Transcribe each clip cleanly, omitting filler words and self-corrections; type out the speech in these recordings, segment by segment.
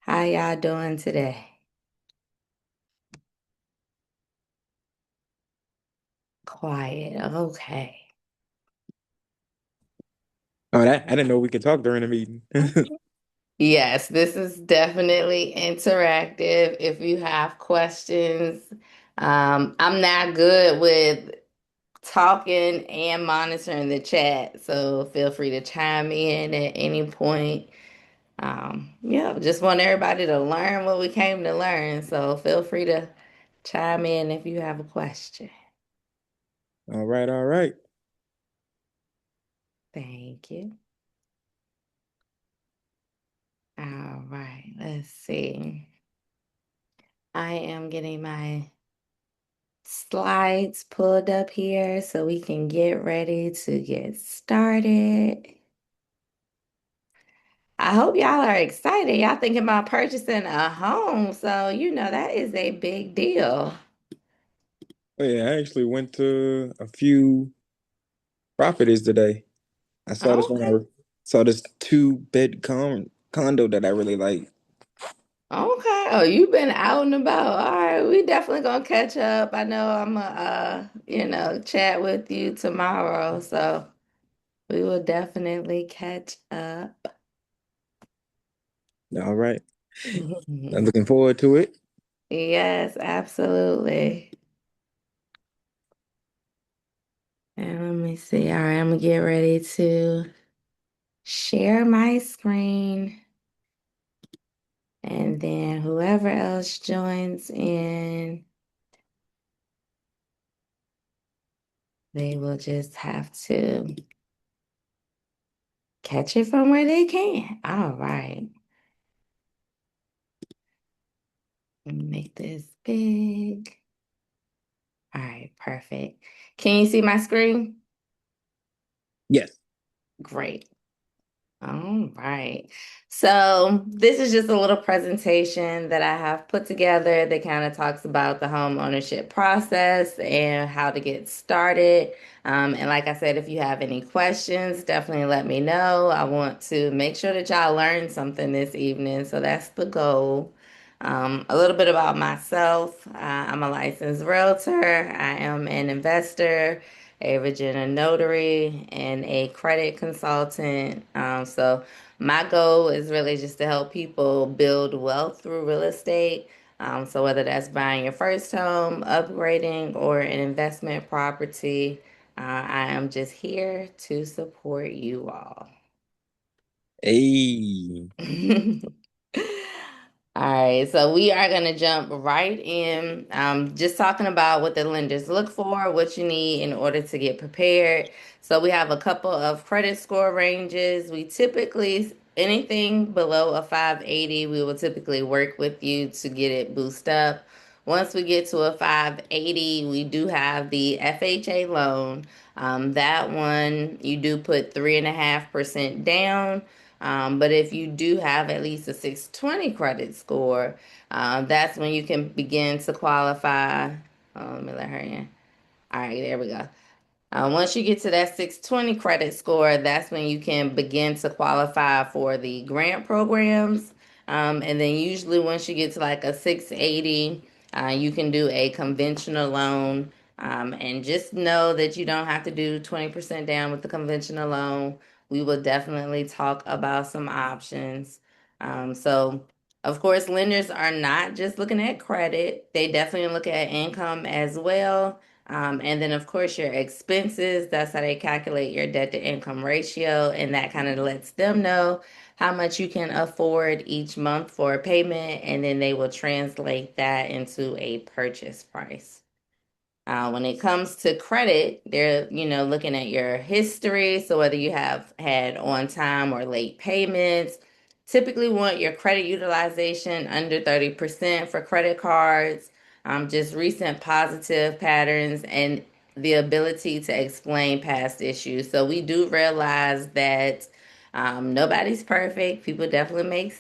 How y'all doing today? Quiet. Okay. Oh, I didn't know we could talk during the meeting. Yes, this is definitely interactive. If you have questions, I'm not good with talking and monitoring the chat, so feel free to chime in at any point. Yeah, just want everybody to learn what we came to learn, so feel free to chime in if you have a question. All right, all right. Thank you. All right, let's see. I am getting my slides pulled up here so we can get ready to get started. I hope y'all are excited. Y'all thinking about purchasing a home, so that is a big deal. Oh yeah, I actually went to a few properties today. I saw this one. Okay. I saw this two-bed condo that I really like. Okay. Oh, you've been out and about. All right, we definitely gonna catch up. I know I'm gonna chat with you tomorrow, so we will definitely catch up. All right, I'm looking forward to it. Yes, absolutely. And let me see. All right, I'm gonna get ready to share my screen. And then whoever else joins in, they will just have to catch it from where they can. All right. Let me make this big. All right, perfect. Can you see my screen? Yes. Great. All right. So this is just a little presentation that I have put together that kind of talks about the home ownership process and how to get started. And like I said, if you have any questions, definitely let me know. I want to make sure that y'all learn something this evening. So that's the goal. A little bit about myself. I'm a licensed realtor. I am an investor, a Virginia notary, and a credit consultant. So my goal is really just to help people build wealth through real estate. So whether that's buying your first home, upgrading, or an investment property, I am just here to support you all. Hey. All right, so we are going to jump right in. Just talking about what the lenders look for, what you need in order to get prepared. So we have a couple of credit score ranges. We typically, anything below a 580, we will typically work with you to get it boosted up. Once we get to a 580, we do have the FHA loan. That one, you do put 3.5% down. But if you do have at least a 620 credit score, that's when you can begin to qualify. Let me let her in. All right, there we go. Once you get to that 620 credit score, that's when you can begin to qualify for the grant programs. And then usually once you get to like a 680, you can do a conventional loan. And just know that you don't have to do 20% down with the conventional loan. We will definitely talk about some options. So, of course, lenders are not just looking at credit, they definitely look at income as well. And then, of course, your expenses, that's how they calculate your debt to income ratio. And that kind of lets them know how much you can afford each month for a payment. And then they will translate that into a purchase price. When it comes to credit, they're, looking at your history. So whether you have had on time or late payments, typically want your credit utilization under 30% for credit cards, just recent positive patterns and the ability to explain past issues. So we do realize that nobody's perfect. People definitely make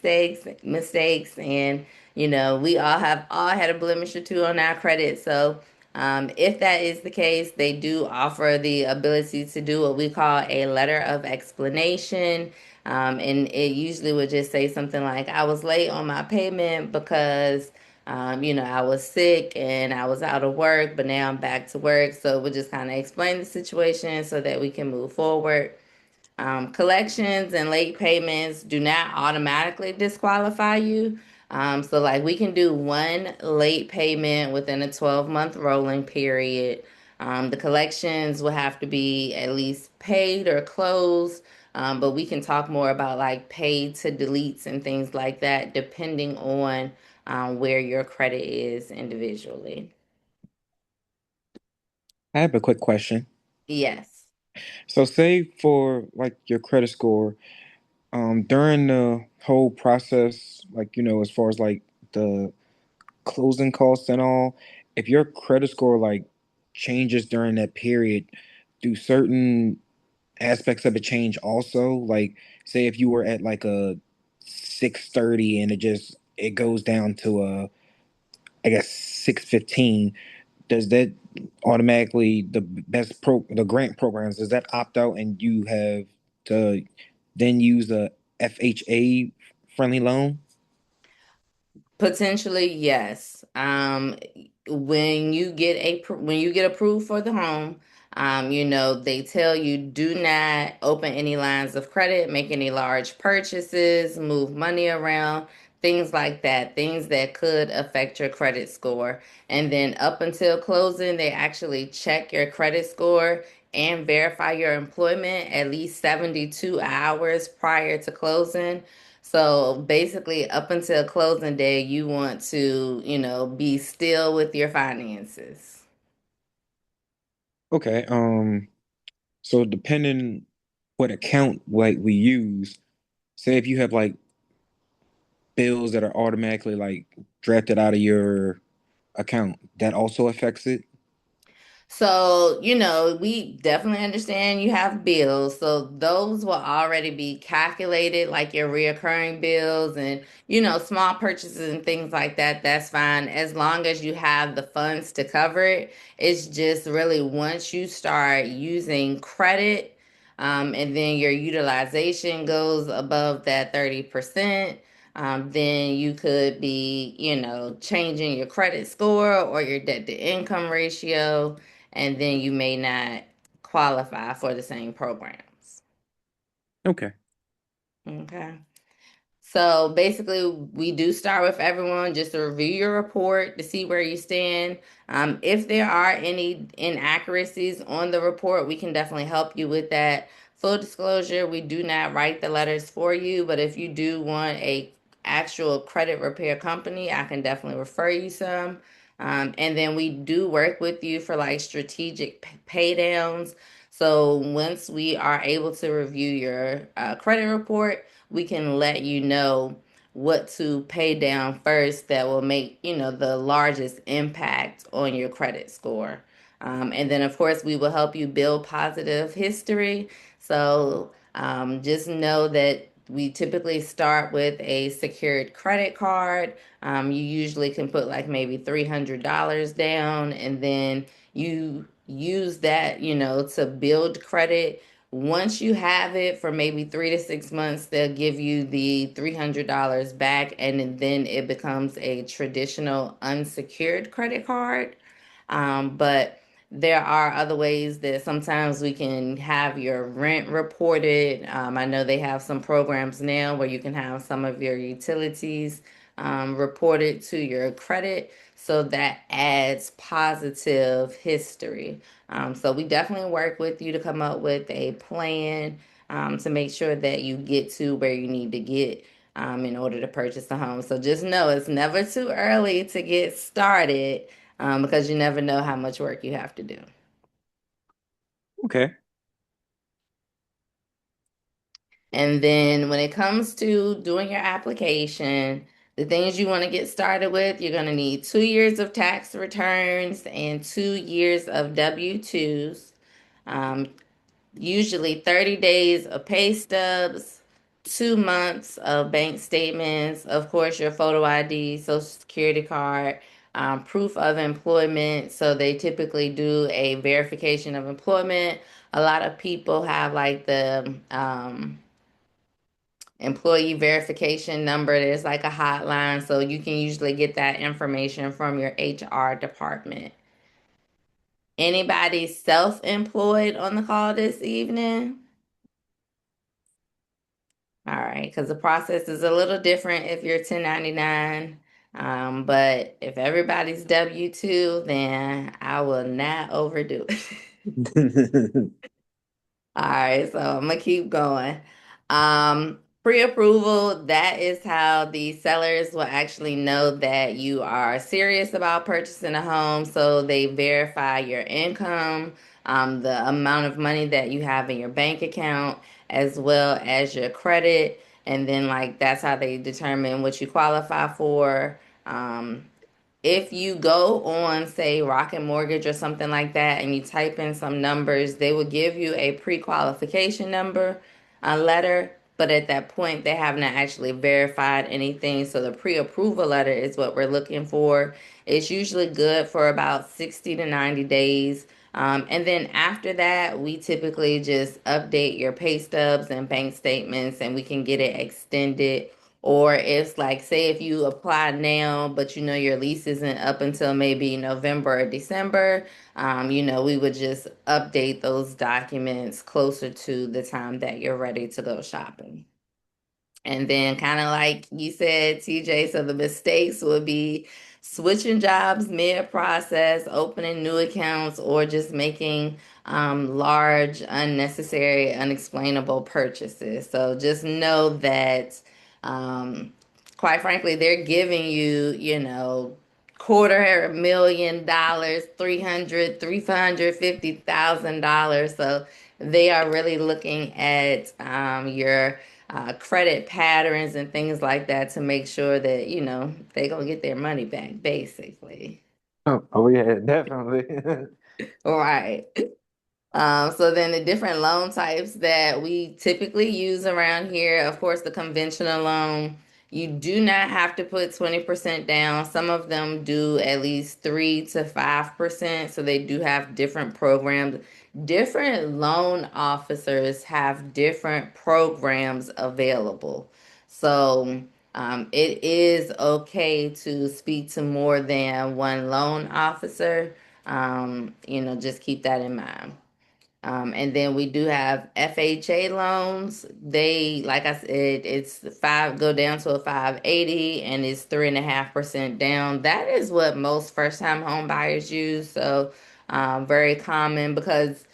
mistakes, and we all had a blemish or two on our credit. So if that is the case, they do offer the ability to do what we call a letter of explanation. And it usually would just say something like, I was late on my payment because, I was sick and I was out of work, but now I'm back to work. So we'll just kind of explain the situation so that we can move forward. Collections and late payments do not automatically disqualify you. So, like, we can do one late payment within a 12-month rolling period. The collections will have to be at least paid or closed, but we can talk more about like paid to deletes and things like that, depending on where your credit is individually. I have a quick question. Yes. So say for like your credit score, during the whole process, like, as far as like the closing costs and all, if your credit score like changes during that period, do certain aspects of it change also? Like, say if you were at like a 630 and it goes down to a, I guess, 615, does that automatically the grant programs, does that opt out and you have to then use a FHA friendly loan? Potentially, yes. When you get approved for the home, they tell you do not open any lines of credit, make any large purchases, move money around, things like that, things that could affect your credit score. And then up until closing, they actually check your credit score and verify your employment at least 72 hours prior to closing. So basically, up until closing day, you want to, be still with your finances. Okay. So depending what account like we use, say if you have like bills that are automatically like drafted out of your account, that also affects it. So, we definitely understand you have bills. So those will already be calculated, like your reoccurring bills and, small purchases and things like that. That's fine as long as you have the funds to cover it. It's just really once you start using credit, and then your utilization goes above that 30%. Then you could be, changing your credit score or your debt to income ratio, and then you may not qualify for the same programs. Okay. Okay. So basically, we do start with everyone just to review your report to see where you stand. If there are any inaccuracies on the report, we can definitely help you with that. Full disclosure, we do not write the letters for you, but if you do want a actual credit repair company, I can definitely refer you some. And then we do work with you for like strategic pay downs. So once we are able to review your credit report, we can let you know what to pay down first that will make, the largest impact on your credit score. And then, of course, we will help you build positive history. So just know that we typically start with a secured credit card. You usually can put like maybe $300 down, and then you use that, to build credit. Once you have it for maybe 3 to 6 months, they'll give you the $300 back, and then it becomes a traditional unsecured credit card. But there are other ways that sometimes we can have your rent reported. I know they have some programs now where you can have some of your utilities reported to your credit. So that adds positive history. So we definitely work with you to come up with a plan to make sure that you get to where you need to get in order to purchase a home. So just know it's never too early to get started, because you never know how much work you have to do. Okay. And then when it comes to doing your application, the things you want to get started with, you're going to need 2 years of tax returns and 2 years of W-2s. Um, Usually 30 days of pay stubs, 2 months of bank statements, of course, your photo ID, social security card, proof of employment. So they typically do a verification of employment. A lot of people have like the Employee verification number, there's like a hotline, so you can usually get that information from your HR department. Anybody self-employed on the call this evening? All right, because the process is a little different if you're 1099. But if everybody's W-2, then I will not overdo it. All right, so I'm gonna keep going. Pre-approval, that is how the sellers will actually know that you are serious about purchasing a home. So they verify your income, the amount of money that you have in your bank account, as well as your credit. And then like that's how they determine what you qualify for. If you go on, say, Rocket Mortgage or something like that, and you type in some numbers, they will give you a pre-qualification number, a letter, but at that point, they have not actually verified anything. So the pre-approval letter is what we're looking for. It's usually good for about 60 to 90 days. And then after that, we typically just update your pay stubs and bank statements, and we can get it extended. Or it's like, say, if you apply now, but you know your lease isn't up until maybe November or December, we would just update those documents closer to the time that you're ready to go shopping. And then, kind of like you said, TJ, so the mistakes would be switching jobs mid process, opening new accounts, or just making large, unnecessary, unexplainable purchases. So just know that, um, quite frankly, they're giving you, $250,000, 350,000. So they are really looking at your credit patterns and things like that to make sure that, they're going to get their money back, basically. Oh yeah, definitely. All right. So then the different loan types that we typically use around here, of course, the conventional loan, you do not have to put 20% down. Some of them do at least 3 to 5%. So they do have different programs. Different loan officers have different programs available. So it is okay to speak to more than one loan officer. Just keep that in mind. And then we do have FHA loans. They, like I said, it's go down to a 580 and it's 3.5% down. That is what most first time home buyers use. So very common because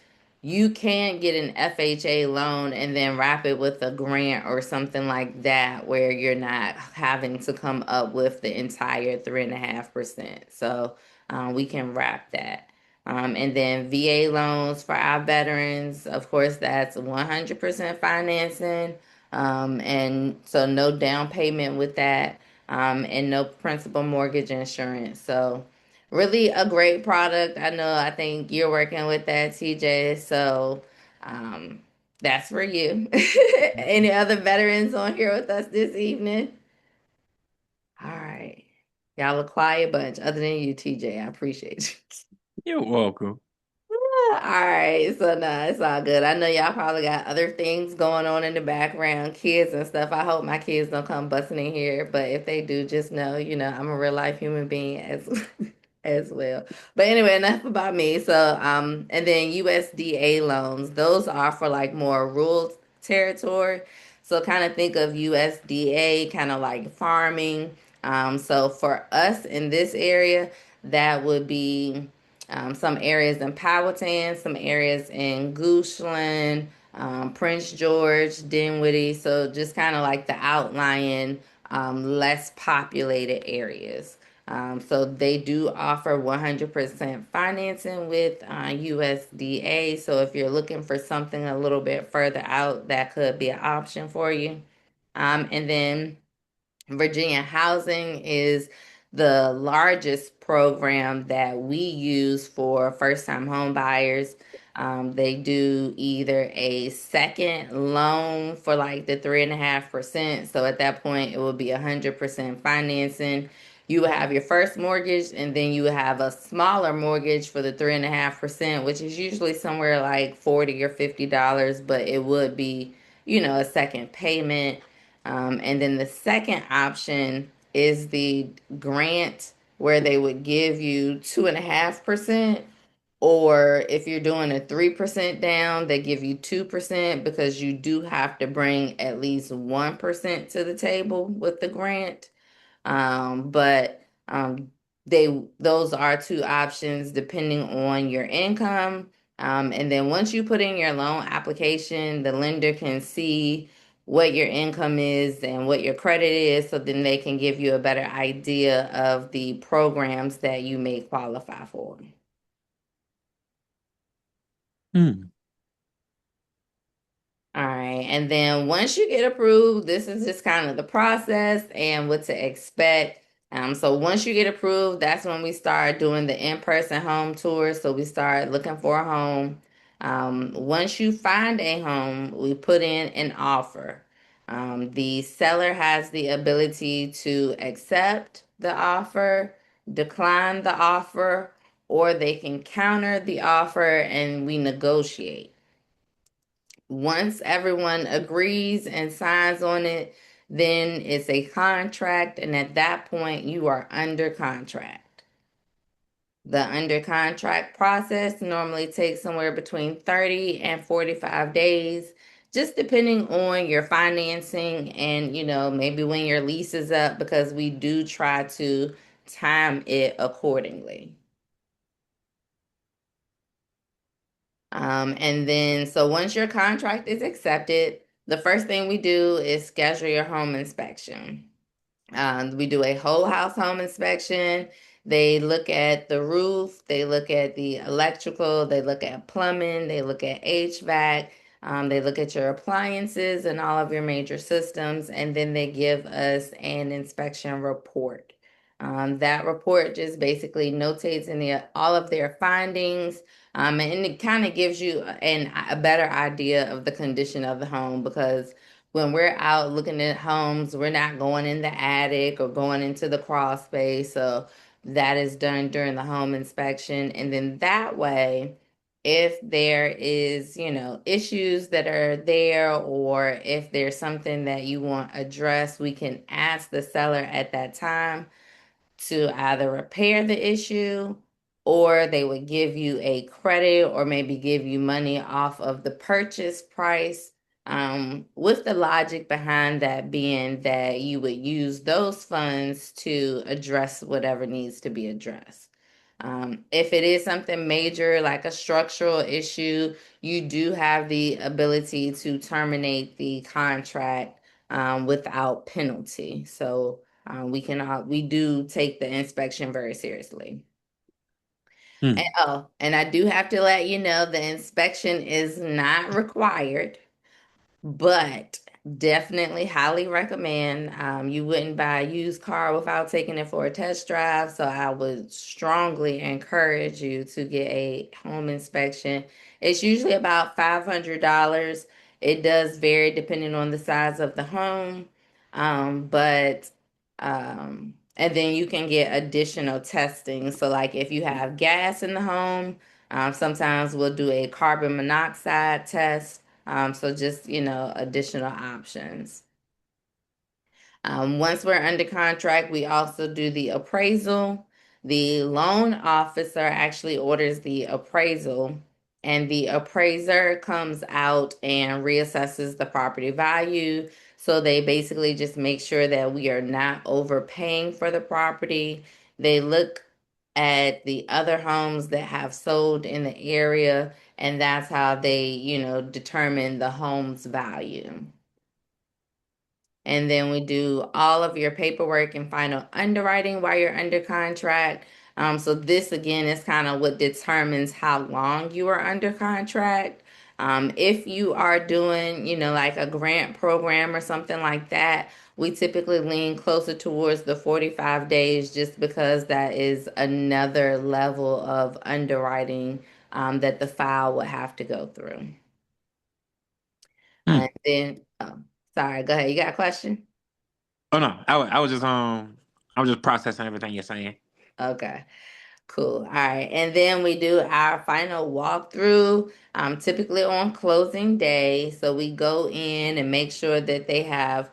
you can get an FHA loan and then wrap it with a grant or something like that where you're not having to come up with the entire 3.5%. So we can wrap that. And then VA loans for our veterans, of course, that's 100% financing. And so no down payment with that, and no principal mortgage insurance. So really a great product. I think you're working with that, TJ. So um, that's for you. Any other veterans on here with us this evening? All right. Y'all a quiet bunch, other than you, TJ. I appreciate you. You're welcome. All right, so no, it's all good. I know y'all probably got other things going on in the background, kids and stuff. I hope my kids don't come busting in here, but if they do, just know, I'm a real life human being as as well. But anyway, enough about me. So, and then USDA loans, those are for like more rural territory. So kind of think of USDA kind of like farming. So for us in this area, that would be some areas in Powhatan, some areas in Goochland, Prince George, Dinwiddie. So just kind of like the outlying, less populated areas. So they do offer 100% financing with USDA. So if you're looking for something a little bit further out, that could be an option for you. And then Virginia Housing is the largest program that we use for first-time home buyers. They do either a second loan for like the 3.5%. So at that point, it will be 100% financing. You will have your first mortgage, and then you will have a smaller mortgage for the 3.5%, which is usually somewhere like $40 or $50, but it would be, a second payment. And then the second option is the grant where they would give you 2.5%. Or if you're doing a 3% down, they give you 2% because you do have to bring at least 1% to the table with the grant. But those are two options depending on your income. And then once you put in your loan application, the lender can see what your income is and what your credit is, so then they can give you a better idea of the programs that you may qualify for. Hmm. All right. And then once you get approved, this is just kind of the process and what to expect. So once you get approved, that's when we start doing the in-person home tour. So we start looking for a home. Once you find a home, we put in an offer. The seller has the ability to accept the offer, decline the offer, or they can counter the offer and we negotiate. Once everyone agrees and signs on it, then it's a contract, and at that point, you are under contract. The under contract process normally takes somewhere between 30 and 45 days, just depending on your financing and, maybe when your lease is up, because we do try to time it accordingly. And then, so once your contract is accepted, the first thing we do is schedule your home inspection. We do a whole house home inspection. They look at the roof, they look at the electrical, they look at plumbing, they look at HVAC, they look at your appliances and all of your major systems, and then they give us an inspection report. That report just basically notates all of their findings, and it kind of gives you a better idea of the condition of the home, because when we're out looking at homes, we're not going in the attic or going into the crawl space. So that is done during the home inspection. And then that way, if there is, issues that are there, or if there's something that you want addressed, we can ask the seller at that time to either repair the issue, or they would give you a credit or maybe give you money off of the purchase price, with the logic behind that being that you would use those funds to address whatever needs to be addressed. If it is something major like a structural issue, you do have the ability to terminate the contract without penalty. So we do take the inspection very seriously. And, Hmm. and I do have to let you know the inspection is not required, but definitely highly recommend. You wouldn't buy a used car without taking it for a test drive, so I would strongly encourage you to get a home inspection. It's usually about $500. It does vary depending on the size of the home, but and then you can get additional testing. So, like if you have gas in the home, sometimes we'll do a carbon monoxide test. So just, additional options. Once we're under contract, we also do the appraisal. The loan officer actually orders the appraisal, and the appraiser comes out and reassesses the property value. So they basically just make sure that we are not overpaying for the property. They look at the other homes that have sold in the area, and that's how they, determine the home's value. And then we do all of your paperwork and final underwriting while you're under contract. So this again is kind of what determines how long you are under contract. If you are doing, like a grant program or something like that, we typically lean closer towards the 45 days, just because that is another level of underwriting that the file would have to go through. Hmm. And then, sorry, go ahead. You got a question? Oh no, I was just processing everything you're saying. Okay, cool. All right. And then we do our final walkthrough, typically on closing day. So we go in and make sure that they have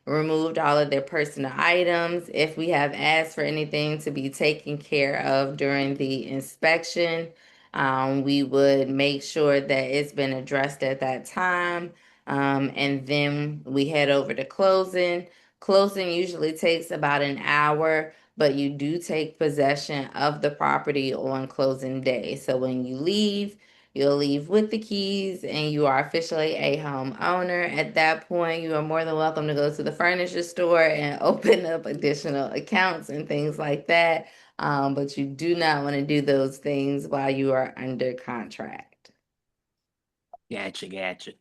removed all of their personal items. If we have asked for anything to be taken care of during the inspection, we would make sure that it's been addressed at that time. And then we head over to closing. Closing usually takes about an hour, but you do take possession of the property on closing day. So when you leave, you'll leave with the keys and you are officially a homeowner. At that point, you are more than welcome to go to the furniture store and open up additional accounts and things like that. But you do not want to do those things while you are under contract. Gotcha, gotcha.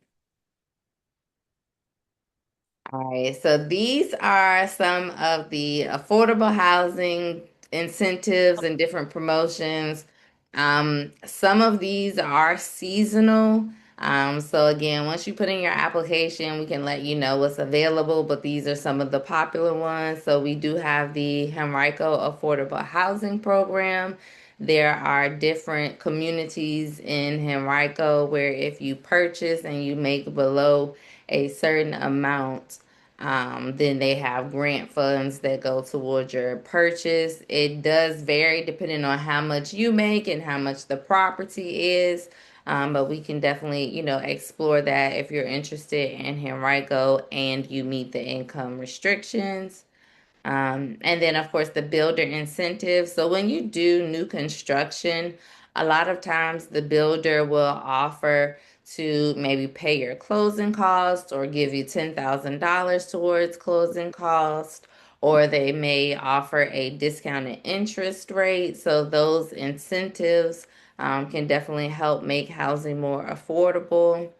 All right, so these are some of the affordable housing incentives and different promotions. Some of these are seasonal. So again, once you put in your application, we can let you know what's available, but these are some of the popular ones. So we do have the Henrico Affordable Housing Program. There are different communities in Henrico where if you purchase and you make below a certain amount, then they have grant funds that go towards your purchase. It does vary depending on how much you make and how much the property is. But we can definitely, explore that if you're interested in Henrico and you meet the income restrictions. And then, of course, the builder incentive. So when you do new construction, a lot of times the builder will offer to maybe pay your closing costs or give you $10,000 towards closing costs, or they may offer a discounted interest rate. So those incentives can definitely help make housing more affordable.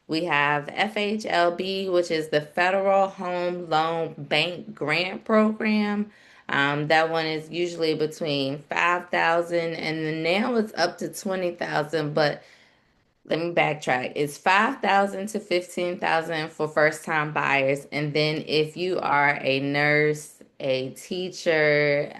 We have FHLB, which is the Federal Home Loan Bank Grant Program. That one is usually between 5,000 and then now it's up to 20,000, but let me backtrack. It's 5,000 to 15,000 for first time buyers. And then if you are a nurse, a teacher,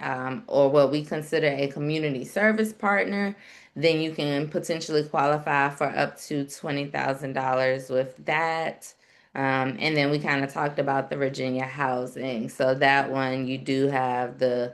or what we consider a community service partner, then you can potentially qualify for up to $20,000 with that. And then we kind of talked about the Virginia housing. So that one, you do have the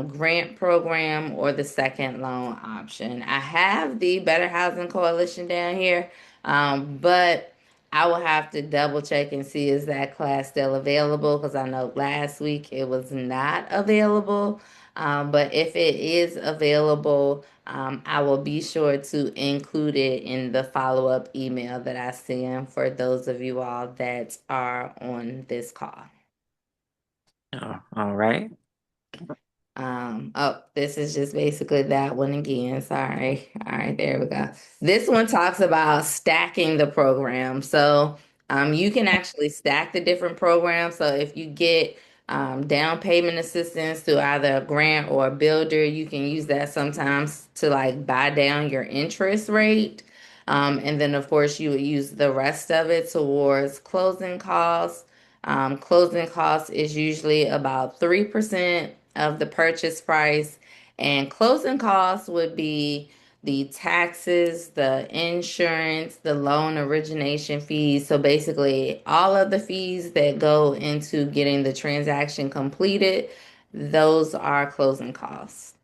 grant program or the second loan option. I have the Better Housing Coalition down here, but I will have to double check and see is that class still available because I know last week it was not available. But if it is available, I will be sure to include it in the follow-up email that I send for those of you all that are on this call. Oh, all right. Oh, this is just basically that one again. Sorry. All right, there we go. This one talks about stacking the program. So, you can actually stack the different programs. So if you get down payment assistance through either a grant or a builder, you can use that sometimes to like buy down your interest rate. And then of course you would use the rest of it towards closing costs. Closing costs is usually about 3% of the purchase price, and closing costs would be the taxes, the insurance, the loan origination fees. So basically, all of the fees that go into getting the transaction completed, those are closing costs.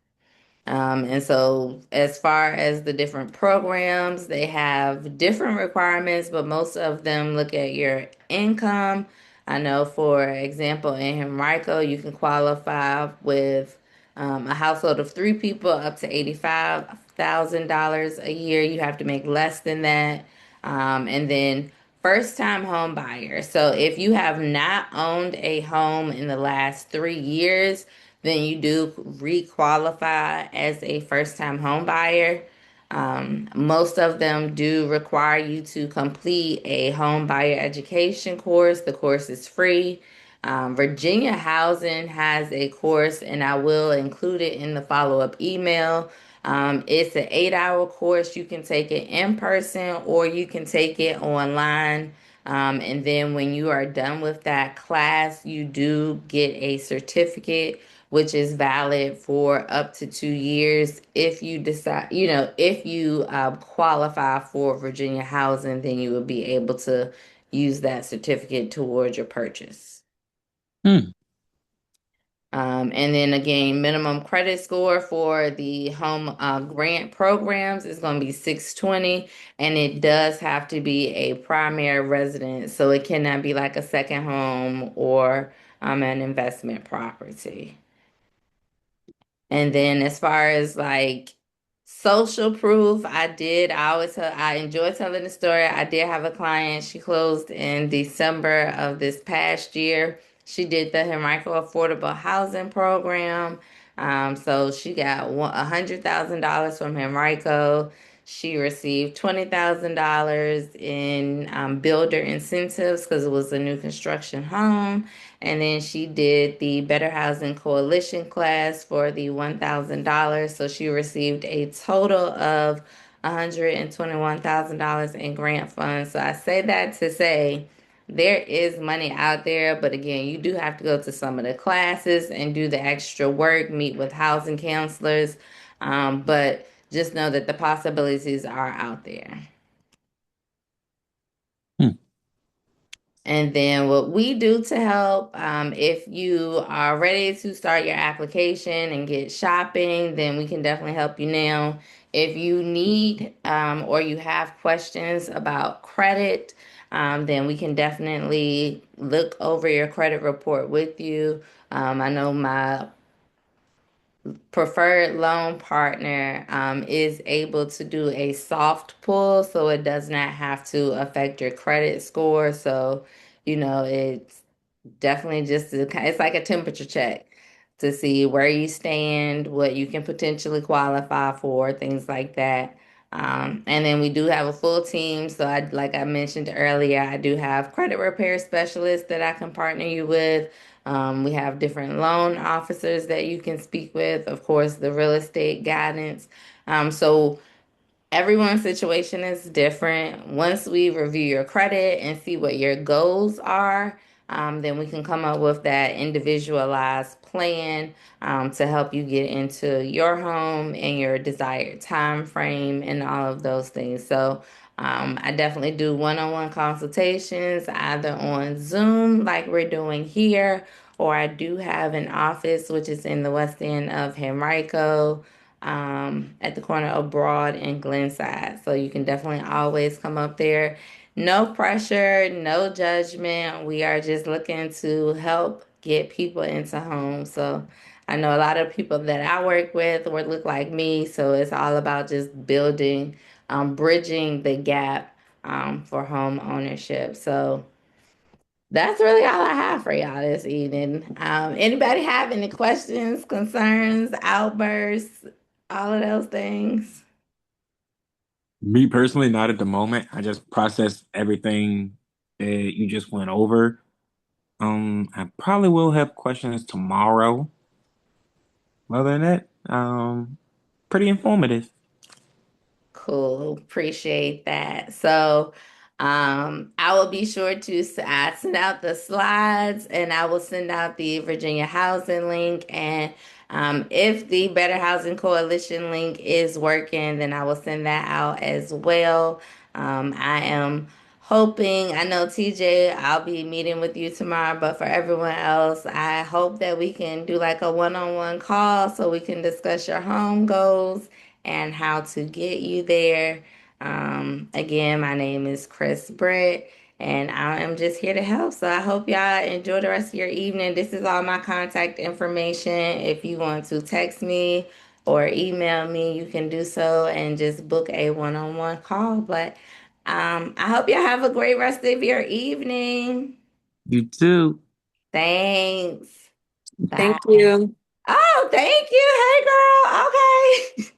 And so, as far as the different programs, they have different requirements, but most of them look at your income. I know, for example, in Henrico, you can qualify with a household of three people up to $85,000 a year. You have to make less than that. And then first time home buyer. So if you have not owned a home in the last 3 years, then you do re-qualify as a first-time home buyer. Most of them do require you to complete a home buyer education course. The course is free. Virginia Housing has a course, and I will include it in the follow-up email. It's an 8-hour course. You can take it in person or you can take it online. And then when you are done with that class, you do get a certificate which is valid for up to 2 years. If you decide, if you qualify for Virginia housing, then you will be able to use that certificate towards your purchase. Hmm. And then again, minimum credit score for the home grant programs is going to be 620, and it does have to be a primary residence, so it cannot be like a second home or an investment property. And then as far as like social proof, I enjoy telling the story. I did have a client, she closed in December of this past year. She did the Henrico Affordable Housing Program. So she got $100,000 from Henrico. She received $20,000 in builder incentives because it was a new construction home. And then she did the Better Housing Coalition class for the $1,000. So she received a total of $121,000 in grant funds. So I say that to say there is money out there, but again, you do have to go to some of the classes and do the extra work, meet with housing counselors. But just know that the possibilities are out there. Hmm. And then what we do to help, if you are ready to start your application and get shopping, then we can definitely help you now. If you need or you have questions about credit, then we can definitely look over your credit report with you. I know my preferred loan partner is able to do a soft pull, so it does not have to affect your credit score. So, it's definitely it's like a temperature check to see where you stand, what you can potentially qualify for, things like that. And then we do have a full team. So like I mentioned earlier, I do have credit repair specialists that I can partner you with. We have different loan officers that you can speak with, of course, the real estate guidance. So everyone's situation is different. Once we review your credit and see what your goals are, then we can come up with that individualized plan to help you get into your home and your desired time frame and all of those things. So I definitely do one-on-one consultations either on Zoom like we're doing here, or I do have an office which is in the west end of Henrico, at the corner of Broad and Glenside. So you can definitely always come up there. No pressure, no judgment. We are just looking to help get people into homes. So I know a lot of people that I work with would look like me. So it's all about just building, bridging the gap for home ownership. So that's really all I have for y'all this evening. Anybody have any questions, concerns, outbursts, all of those things? Me personally, not at the moment. I just processed everything that you just went over. I probably will have questions tomorrow. Other than that, pretty informative. Cool. Appreciate that. So, I will be sure to send out the slides, and I will send out the Virginia Housing link. And if the Better Housing Coalition link is working, then I will send that out as well. I am hoping, I know TJ, I'll be meeting with you tomorrow, but for everyone else, I hope that we can do like a one-on-one call so we can discuss your home goals and how to get you there. Again, my name is Chris Britt, and I am just here to help. So I hope y'all enjoy the rest of your evening. This is all my contact information. If you want to text me or email me, you can do so and just book a one-on-one call. But I hope y'all have a great rest of your evening. You too. Thanks. Thank Bye. you. Oh, thank you. Hey, girl. Okay.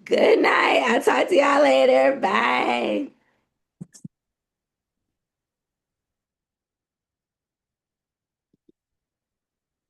Good night. I'll talk to y'all later. Bye.